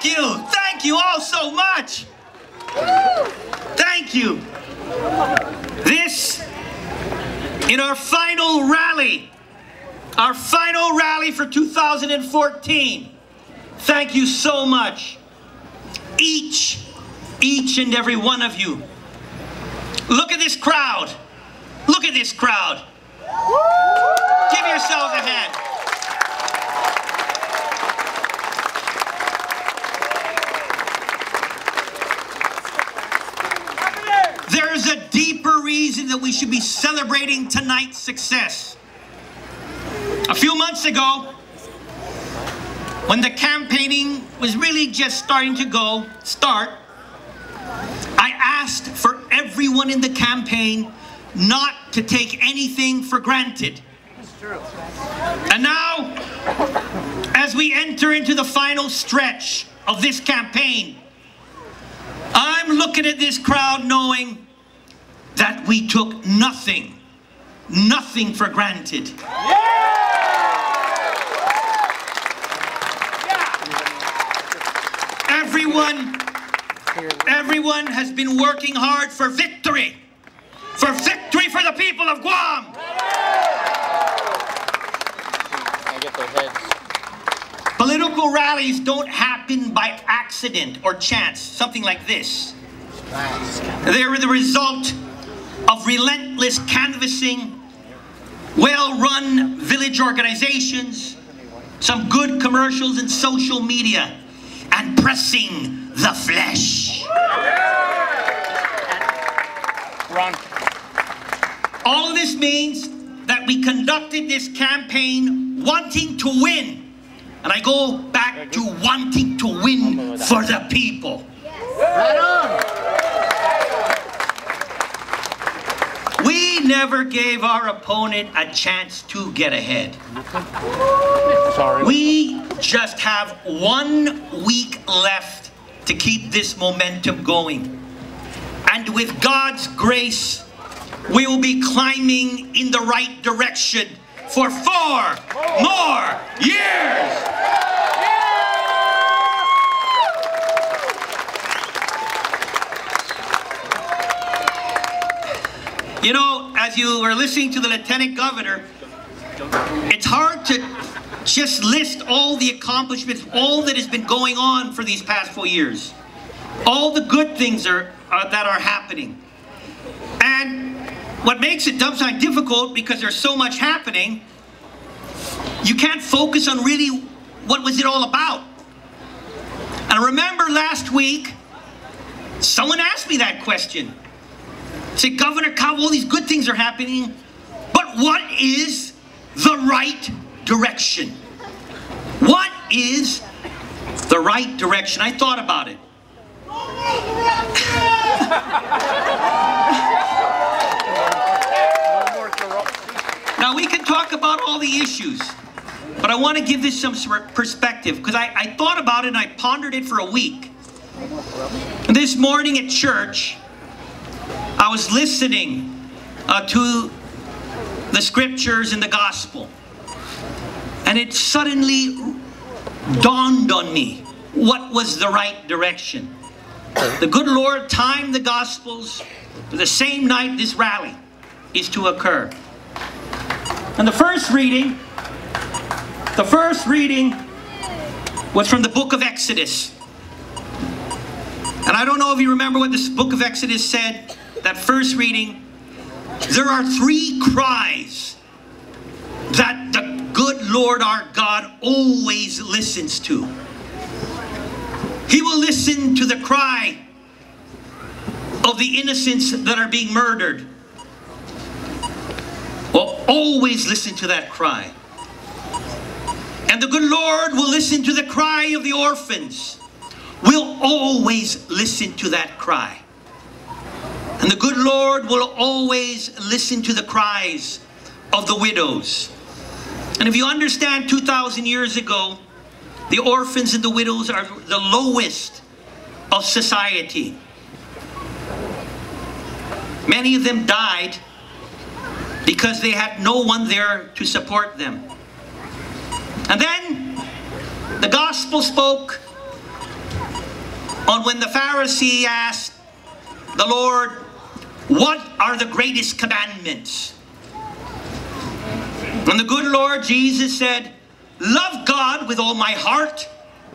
you. Thank you all so much. Thank you. This, in our final rally for 2014. Thank you so much. Each and every one of you. Look at this crowd. Look at this crowd. Give yourselves a hand. There is a deeper reason that we should be celebrating tonight's success. A few months ago, when the campaigning was really just starting to start, I asked for everyone in the campaign not to take anything for granted. That's true. And now, as we enter into the final stretch of this campaign, I'm looking at this crowd knowing that we took nothing for granted. Everyone has been working hard for victory. For victory for the people of Guam. I get their heads. Political rallies don't happen by accident or chance. Something like this. They're the result of relentless canvassing, well-run village organizations, some good commercials and social media, and pressing the flesh. Run. All of this means that we conducted this campaign wanting to win. And I go back to wanting to win for the people. Right on. We never gave our opponent a chance to get ahead. Sorry. We just have 1 week left to keep this momentum going. And with God's grace, we will be climbing in the right direction for 4 more years. You know, as you were listening to the Lieutenant Governor, it's hard to just list all the accomplishments, all that has been going on for these past 4 years. All the good things that are happening. And what makes it sometimes difficult, because there's so much happening, you can't focus on really what was it all about. And I remember last week, someone asked me that question. Say, Governor Cow, all these good things are happening, but what is the right direction? What is the right direction? I thought about it. Now we can talk about all the issues, but I want to give this some perspective, because I thought about it and I pondered it for a week. And this morning at church, I was listening to the scriptures in the gospel, and it suddenly dawned on me what was the right direction. The good Lord timed the gospels for the same night this rally is to occur. And the first reading was from the book of Exodus. And I don't know if you remember what this book of Exodus said, that first reading. There are 3 cries that the good Lord our God always listens to. He will listen to the cry of the innocents that are being murdered. Will always listen to that cry. And the good Lord will listen to the cry of the orphans. Will always listen to that cry. And the good Lord will always listen to the cries of the widows. And if you understand, 2,000 years ago, the orphans and the widows are the lowest of society. Many of them died because they had no one there to support them. And then the gospel spoke on when the Pharisee asked the Lord, what are the greatest commandments? And the good Lord Jesus said, love God with all my heart,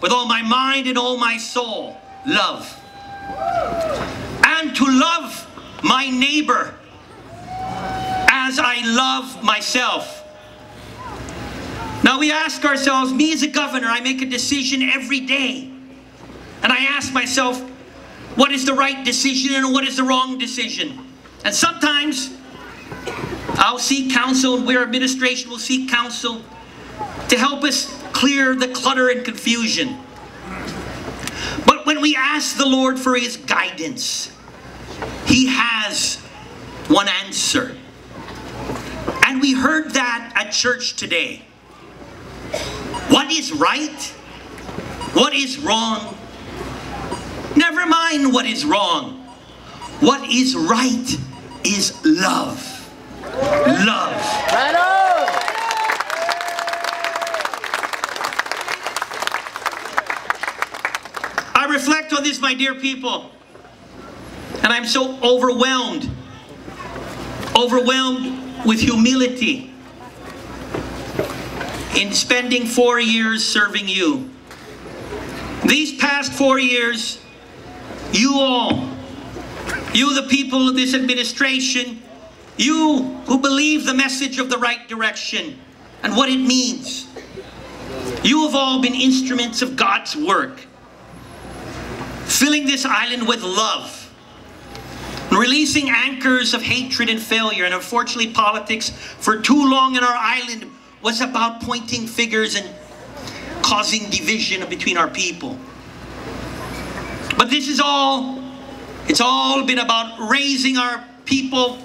with all my mind and all my soul. Love. And to love my neighbor as I love myself. Now we ask ourselves, me as a governor, I make a decision every day. And I ask myself, what is the right decision and what is the wrong decision? And sometimes I'll seek counsel, and our administration will seek counsel to help us clear the clutter and confusion. But when we ask the Lord for His guidance, He has one answer. And we heard that at church today. What is right? What is wrong? Never mind what is wrong. What is right is love. Love. Right on. I reflect on this, my dear people, and I'm so overwhelmed with humility in spending 4 years serving you. These past 4 years, you all, you the people of this administration, you who believe the message of the right direction and what it means, you have all been instruments of God's work, filling this island with love, releasing anchors of hatred and failure. And unfortunately, politics for too long in our island was about pointing fingers and causing division between our people. But this is all, it's all been about raising our people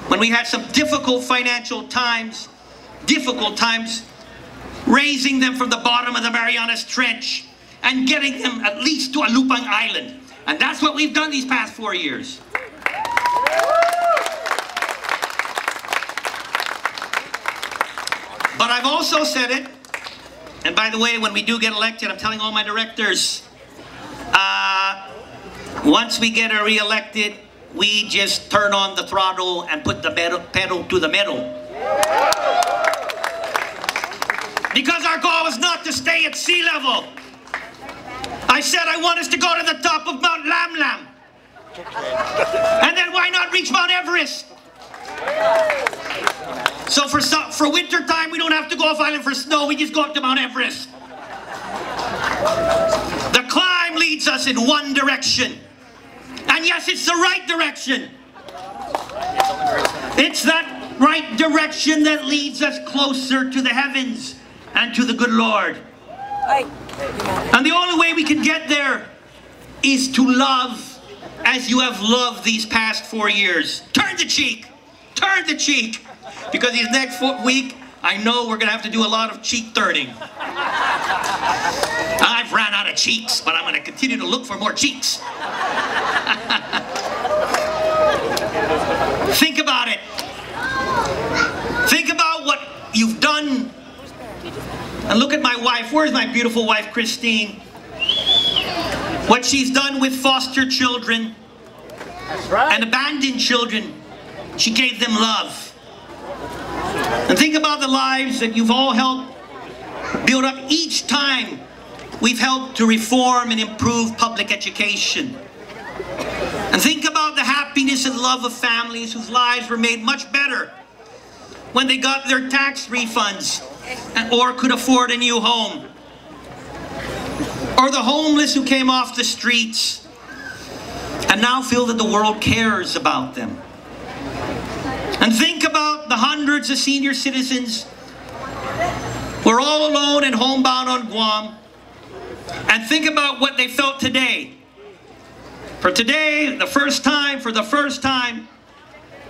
when we had some difficult financial times, raising them from the bottom of the Marianas Trench and getting them at least to Alupang Island. And that's what we've done these past 4 years. But I've also said it, and by the way, when we do get elected, I'm telling all my directors, once we get re-elected, we just turn on the throttle and put the pedal to the metal. Because our goal is not to stay at sea level. I said I want us to go to the top of Mount Lam Lam. And then why not reach Mount Everest? So for winter time, we don't have to go off island for snow. We just go up to Mount Everest. The climb leads us in one direction. And yes, it's the right direction. It's that right direction that leads us closer to the heavens and to the good Lord. And the only way we can get there is to love as you have loved these past 4 years. Turn the cheek. Turn the cheek. Because these next week, I know we're going to have to do a lot of cheek turning. I've ran out of cheeks, but I'm going to continue to look for more cheeks. Think about it. Think about what you've done. And look at my wife. Where's my beautiful wife, Christine? What she's done with foster children. That's right. And abandoned children. She gave them love. And think about the lives that you've all helped build up each time we've helped to reform and improve public education. And think about the happiness and love of families whose lives were made much better when they got their tax refunds or could afford a new home. Or the homeless who came off the streets and now feel that the world cares about them. And think about the hundreds of senior citizens who are all alone and homebound on Guam. And think about what they felt today. For today, for the first time,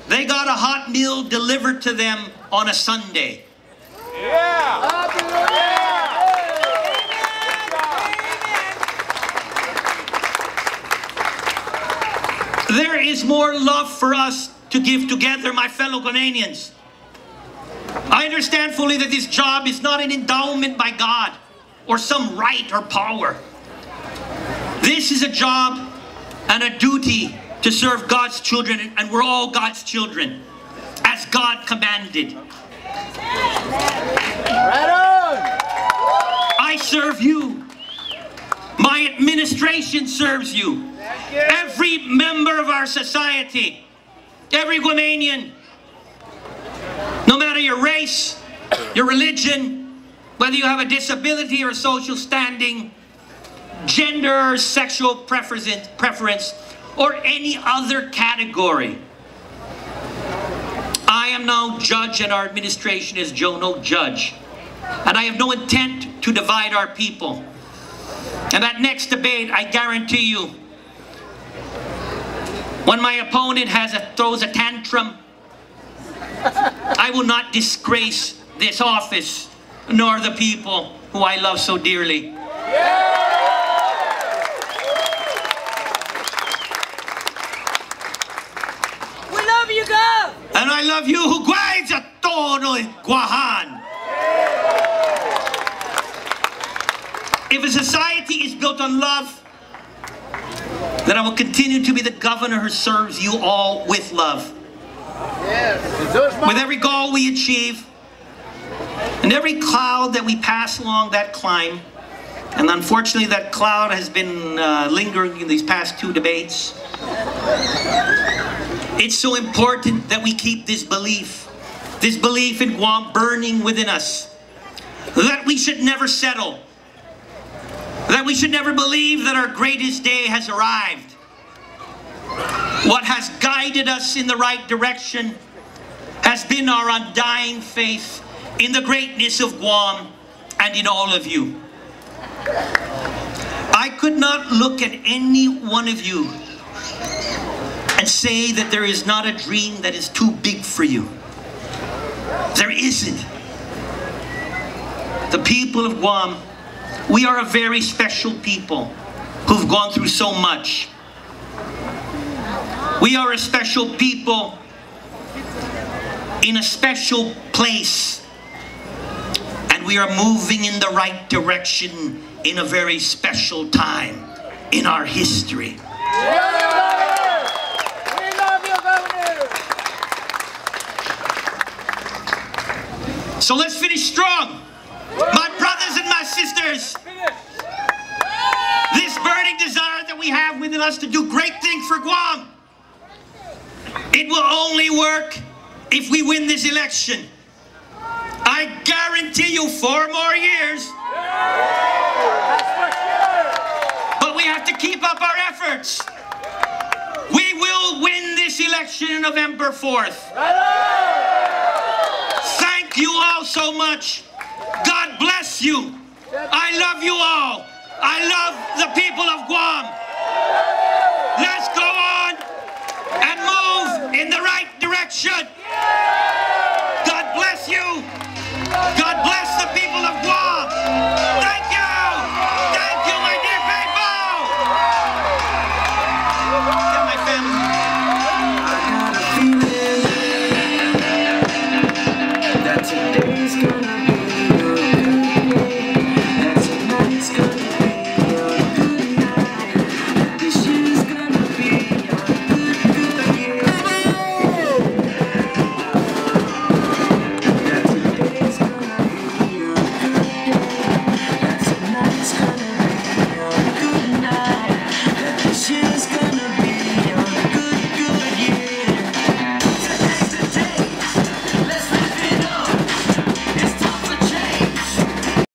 they got a hot meal delivered to them on a Sunday. Yeah. There is more love for us to give together, my fellow Ghanaians. I understand fully that this job is not an endowment by God or some right or power. This is a job and a duty to serve God's children, and we're all God's children, as God commanded. Right on. I serve you. My administration serves you. Every member of our society, every Guamanian, no matter your race, your religion, whether you have a disability or social standing, gender or sexual preference, or any other category. I am now judge and our administration is Jono judge. And I have no intent to divide our people. And that next debate, I guarantee you, when my opponent throws a tantrum, I will not disgrace this office, nor the people who I love so dearly. We love you, God. And I love you, Huguay sa tono Guahan. If a society is built on love, then I will continue to be the governor who serves you all with love. Yes. With every goal we achieve, and every cloud that we pass along that climb, and unfortunately that cloud has been lingering in these past 2 debates, it's so important that we keep this belief in Guam burning within us, that we should never settle, that we should never believe that our greatest day has arrived. What has guided us in the right direction has been our undying faith in the greatness of Guam and in all of you. I could not look at any one of you and say that there is not a dream that is too big for you. There isn't. The people of Guam, we are a very special people who've gone through so much. We are a special people in a special place. And we are moving in the right direction in a very special time in our history. We love you, Governor. So let's finish strong. My brothers and my sisters, this burning desire that we have within us to do great things for Guam, it will only work if we win this election. I guarantee you 4 more years. But we have to keep up our efforts. We will win this election on November 4th. Thank you all so much. God bless you. I love you all. I love the people of Guam. Let's go on and move in the right direction.